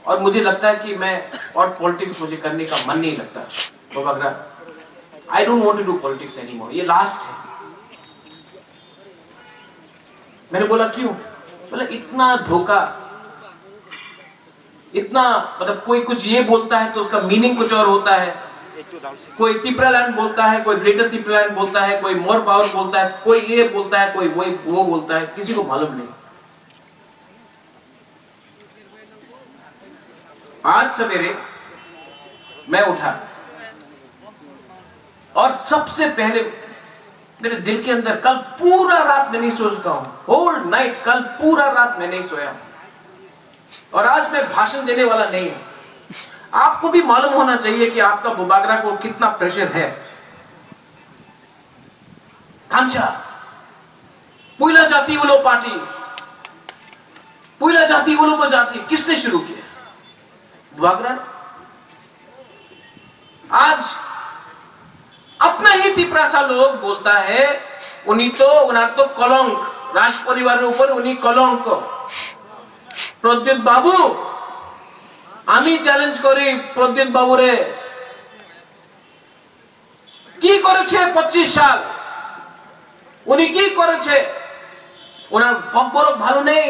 और मुझे लगता है कि मैं और पॉलिटिक्स मुझे करने का मन नहीं लगता। तो अगर I don't want to do politics anymore, ये लास्ट है। मैंने बोला क्यों? बोला इतना धोखा, इतना मतलब कोई कुछ ये बोलता है तो उसका मीनिंग कुछ और होता है। कोई टिप्रालैंड बोलता है, कोई ग्रेटर टिप्रालैंड बोलता है, कोई मोर पावर बोलता है, कोई ये बोलता है, कोई वो बोलता है, किसी को मालूम नहीं। आज सवेरे मैं उठा और सबसे पहले मेरे दिल के अंदर, कल पूरा रात मैं नहीं सो सका हूं, होल नाइट, कल पूरा रात मैं नहीं सोया और आज मैं भाषण देने वाला नहीं हूं। आपको भी मालूम होना चाहिए कि आपका बुबागरा को कितना प्रेशर है। खांचा पुइला जाति उलो पार्टी, पुइला जाति उलो जाति किसने शुरू किया? बुबागरा। आज अपना ही तिप्रासा लोग बोलता है उन्हीं तो कलंक, राज परिवार ऊपर उन्हीं कलंक। प्रद्युत बाबू আমি চ্যালেঞ্জ করি, প্রদ্যুৎ বাবুরে কি করেছে 25 সাল, উনি কি করেছে? ওনার বকবরক ভালো নেই,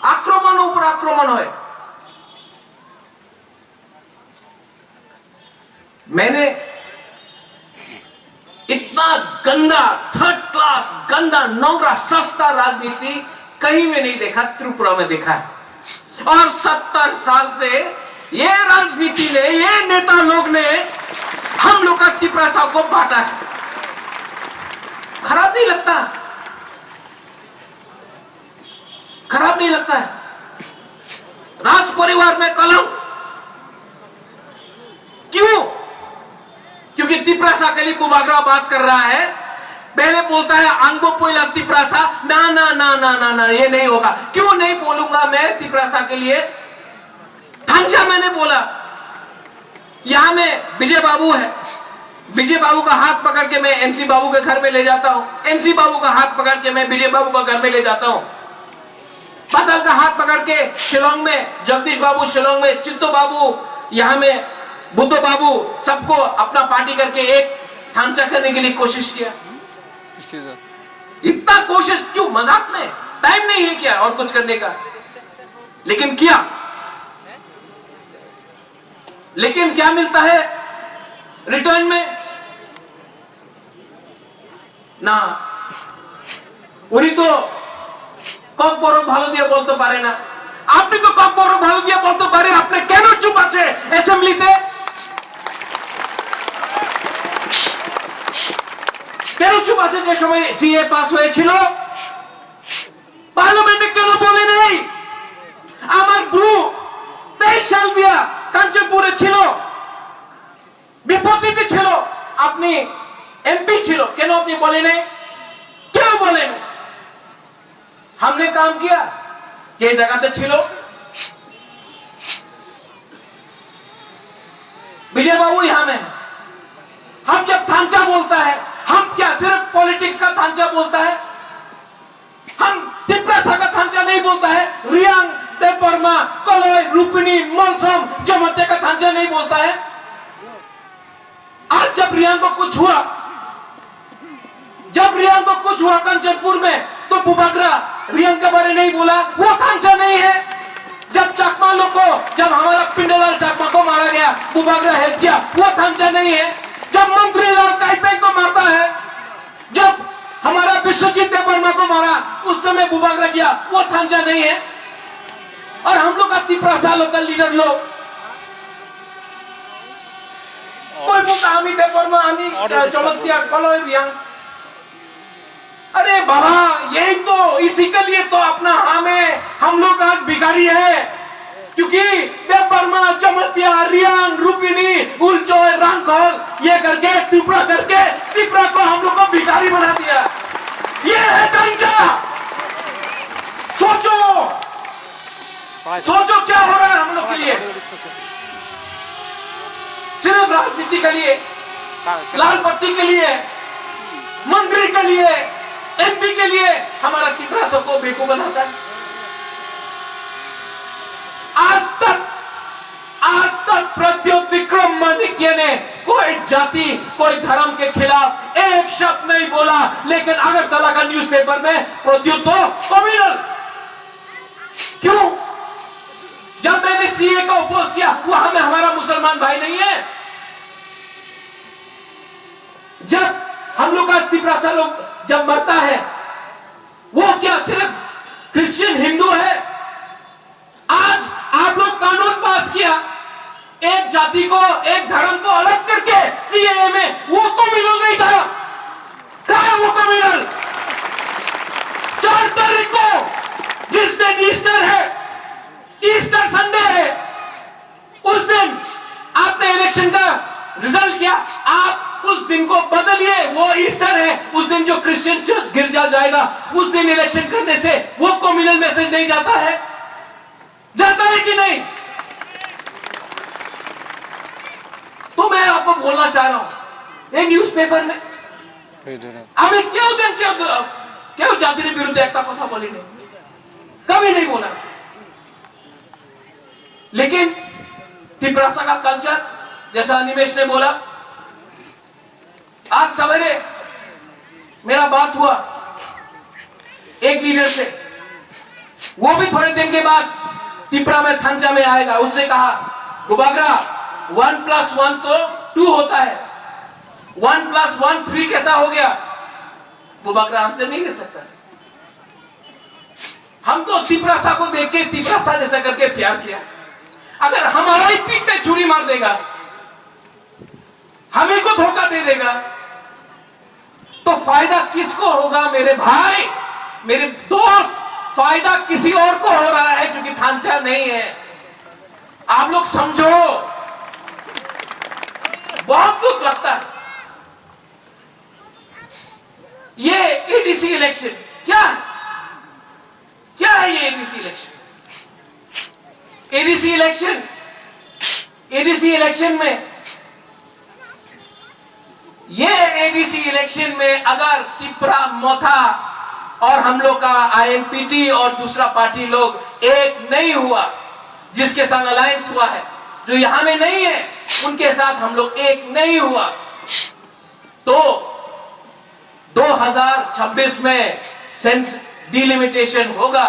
আক্রমণ উপর আক্রমণ হয়। मैंने इतना गंदा, थर्ड क्लास, गंदा, नोंगरा, सस्ता राजनीति कहीं में नहीं देखा, त्रिपुरा में देखा है। और 70 साल से ये राजनीति ने, ये नेता लोग ने हम लोग का तिप्रासा को बांटा है। खराब नहीं लगता? खराब नहीं लगता है? राज परिवार में कलंक क्यों? क्योंकि तिप्रासा के लिए बुबागरा बात कर रहा है। पहले बोलता है आंगो पोइला तिप्रासा, ना ना ना ना ना ना, ये नहीं होगा। क्यों नहीं बोलूंगा मैं तिप्रासा के लिए? थांचा मैंने बोला, यहां में विजय बाबू है, विजय बाबू का हाथ पकड़ के मैं एनसी बाबू के घर में ले जाता हूं, एनसी बाबू का हाथ पकड़ के मैं विजय बाबू का घर में ले जाता हूं, बादल का हाथ पकड़ के शिलोंग में, जगदीश बाबू शिलोंग में, चित्तो बाबू यहां में, बुद्धो बाबू, सबको अपना पार्टी करके एक थांचा करने के लिए कोशिश किया। इतना कोशिश क्यों? मजाक में टाइम नहीं है क्या और कुछ करने का? लेकिन किया। लेकिन क्या मिलता है रिटर्न में? ना, उन्हीं तो कब बड़ो भालो दिया बोलते पारे ना। आपने तो कब बड़ो भालो दिया बोलते पारे, आपने केन चुप आछे असेंबलीते? কেন চুপ আছে? যে সময় সিএ পাস হয়েছিল পার্লামেন্টে কেন বলে নেই? আমার গ্রু 23 সাল দিয়া কাঞ্চনপুরে ছিল, বিপত্তিতে ছিল, আপনি এমপি ছিল, কেন আপনি বলে নেই? क्यों बोले नहीं? हमने काम किया, ये जगह ছিল। विजय बाबू यहां में, हम जब थांचा बोलता है, हम क्या सिर्फ पॉलिटिक्स का थांचा बोलता है? हम तिप्रासा का थांचा नहीं बोलता है? रियांग, देवबर्मा, कलोई, रूपिनी, मोलसम, जमते का थांचा नहीं बोलता है? आज जब रियांग को कुछ हुआ, जब रियांग को कुछ हुआ कंचनपुर में, तो बुबागरा रियांग के बारे नहीं बोला, वो थांचा नहीं है। जब चकमा को, जब हमारा पिंडलाल चकमा को मारा गया, बुबागरा हेल्प किया, वो थांचा नहीं है। जब मंत्री लाल काइपेंग को मारता है, जब हमारा विश्वजीत देवबर्मा को मारा, उस समय बुबागरा किया, वो थांचा नहीं है। और हम लोग का तिप्रासा लोकल लीडर लोग कोई बोलता हमी देवबर्मा, हमी चमत्या, कलोई, रियांग। अरे बाबा, यही तो, इसी के लिए तो अपना हमें हम लोग आज भिखारी है, क्योंकि देवबर्मा, चमत्या, रियांग, रूपिनी, उलचोय, रांखल, ये करके त्रिपुरा करके त्रिपुरा को हम लोग को भिखारी बना दिया। ये है ढांचा। सोचो, सोचो क्या हो रहा है हम लोग के लिए। सिर्फ राजनीति के लिए, लाल पट्टी के लिए, मंत्री के लिए, एमपी के लिए हमारा तिप्रासा को बेवकूफ बनाता है। माणिक्य ने कोई जाति कोई धर्म के खिलाफ एक शब्द नहीं बोला, लेकिन अगरतला का न्यूज़पेपर में प्रद्युत कम्युनल। क्यों? जब मैंने सीए का अपोज किया, वहां में हमारा मुसलमान भाई नहीं है। जब हम लोग का तिपरासा लोग जब मरता है, वो क्या सिर्फ क्रिश्चियन हिंदू है? आज आप लोग कानून पास किया एक जाति को एक धर्म को अलग करके सीएए में, वो कम्युनल नहीं था। कहां है वो कम्युनल? 4 तारीख को जिस दिन ईस्टर है, ईस्टर संडे है, उस दिन आपने इलेक्शन का रिजल्ट किया, आप उस दिन को बदलिए। वो ईस्टर है, उस दिन जो क्रिश्चियन चर्च गिरजा जाएगा, उस दिन इलेक्शन करने से वो कम्युनल मैसेज नहीं जाता है? जाता है कि नहीं? तो मैं आपको बोलना चाह रहा हूं, एक न्यूज़पेपर में हमें क्यों जाति विरुद्ध एकता कथा बोली नहीं, कभी नहीं बोला। लेकिन तिपरासा का कल्चर, जैसा निमेश ने बोला, आज सवेरे मेरा बात हुआ एक लीडर से, वो भी थोड़े दिन के बाद तिपरा में थंजा में आएगा। उससे कहा, बुबागरा 1+1 तो 2 होता है, 1+1 3 कैसा हो गया? बुबागरा आंसर नहीं दे सकता। हम तो तिपरासा को देख के तिपरासा जैसा करके प्यार किया। अगर हमारा ही पीठ पे छुरी मार देगा, हमें को धोखा दे देगा, तो फायदा किसको होगा? मेरे भाई, मेरे दोस्त, फायदा किसी और को हो रहा है, क्योंकि ढांचा नहीं है। आप लोग समझो, बहुत दुख लगता है। ये एडीसी इलेक्शन क्या है? क्या है ये एडीसी इलेक्शन? एडीसी इलेक्शन में, ये एडीसी इलेक्शन में अगर तिपरा, मोथा और हम लोग का आईएनपीटी और दूसरा पार्टी लोग एक नहीं हुआ, जिसके साथ अलायंस हुआ है, जो यहां में नहीं है, उनके साथ हम लोग एक नहीं हुआ, तो 2026 में सेंस डिलिमिटेशन होगा।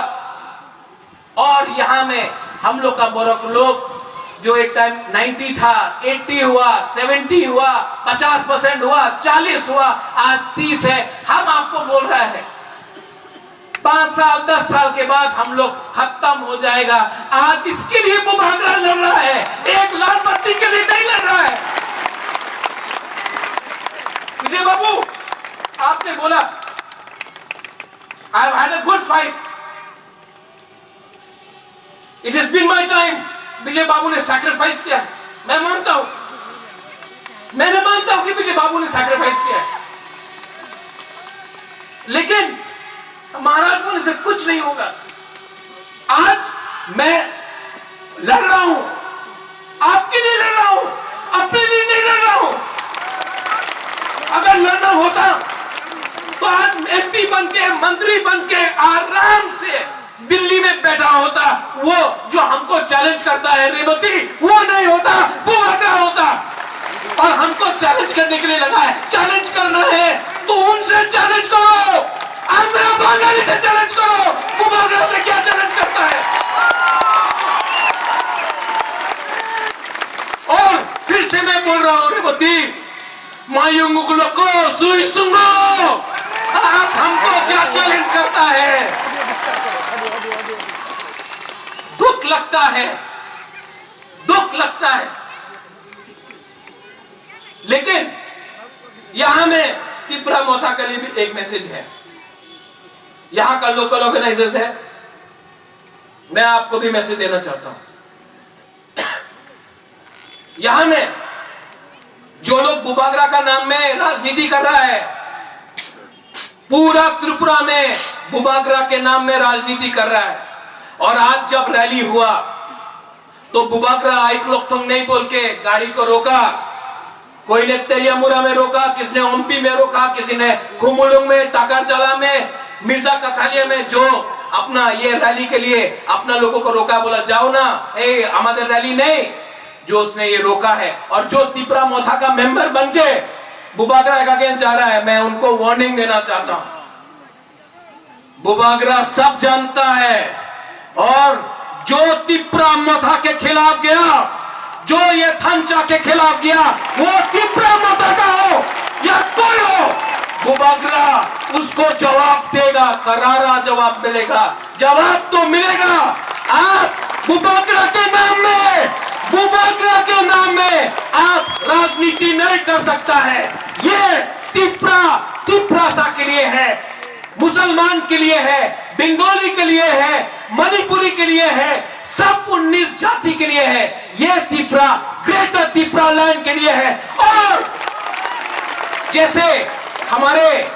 और यहां में हम लोग का बोरक लोग जो एक टाइम 90 था, 80 हुआ, 70 हुआ, 50% हुआ, 40 हुआ, आज 30 है। हम आपको बोल रहे हैं 5 साल 10 साल के बाद हम लोग खत्म हो जाएगा। आज इसके लिए बुबागरा लड़ रहा है, एक लाल बत्ती के लिए नहीं लड़ रहा है। विजय बाबू, आपने बोला I have had a good fight, it has been my time. Vijay Babu ने सैक्रिफाइस किया, मैं मानता हूं, मैंने मानता हूं कि विजय बाबू ने सैक्रिफाइस किया, लेकिन महाराज होने से कुछ नहीं होगा। आज मैं लड़ रहा हूं, आपके लिए लड़ रहा हूं, अपने लिए नहीं लड़ रहा हूं। अगर लड़ना होता तो आज एमपी बनके, मंत्री बनके आराम से दिल्ली में बैठा होता। वो जो हमको चैलेंज करता है रेवती, वो नहीं होता, वो भागा होता। और हमको चैलेंज करने के लिए लगा है। चैलेंज करना है तो उनसे चैलेंज करो, आंध्रा बांग्लादेश से चैलेंज करो, बुबागरा से क्या चैलेंज करता है। और फिर से मैं बोल रहा हूं रेवती, मायूंगुलो को सुई सुंगो, आप हमको क्या चैलेंज करता है। दुख लगता है, दुख लगता है। लेकिन यहां में तिपरा मोथा के लिए भी एक मैसेज है। यहां का लोकल ऑर्गेनाइजर्स है, मैं आपको भी मैसेज देना चाहता हूं। यहां में जो लोग बुबागरा का नाम में राजनीति कर रहा है, पूरा त्रिपुरा में बुबागरा के नाम में राजनीति कर रहा है। और आज जब रैली हुआ तो बुबागरा आइकलोक्थोंग नहीं बोल के गाड़ी को रोका। कोई ने तेलियामुरा में रोका, किसी ने ओम्पी में रोका, किसी ने खुमुलुंग में, टाकारजला में, मिर्जा कथालिया में, जो अपना ये रैली के लिए अपना लोगों को रोका, बोला जाओ ना, हमारे रैली नहीं। जो उसने ये रोका है। और जो तिपरा मोथा का मेंबर बन के बुबागरा अगेंस्ट जा रहा है, मैं उनको वार्निंग देना चाहता हूं। बुबागरा सब जानता है, और जो तिपरा मोथा के खिलाफ गया, जो ये थंचा के खिलाफ गया, वो तिपरा मोथा का हो या कोई हो, बुबागरा उसको जवाब देगा, करारा जवाब मिलेगा। जवाब तो मिलेगा। आप बुबागरा के नाम में, बुबागरा के नाम में आप राजनीति नहीं कर सकता है। ये तिपरासा के लिए है, मुसलमान के लिए है, बंगाली के लिए है, मणिपुरी के लिए है, सब 19 जाति के लिए है। ये तिपरा ग्रेटर तिपरा लैंड के लिए है। और जैसे हमारे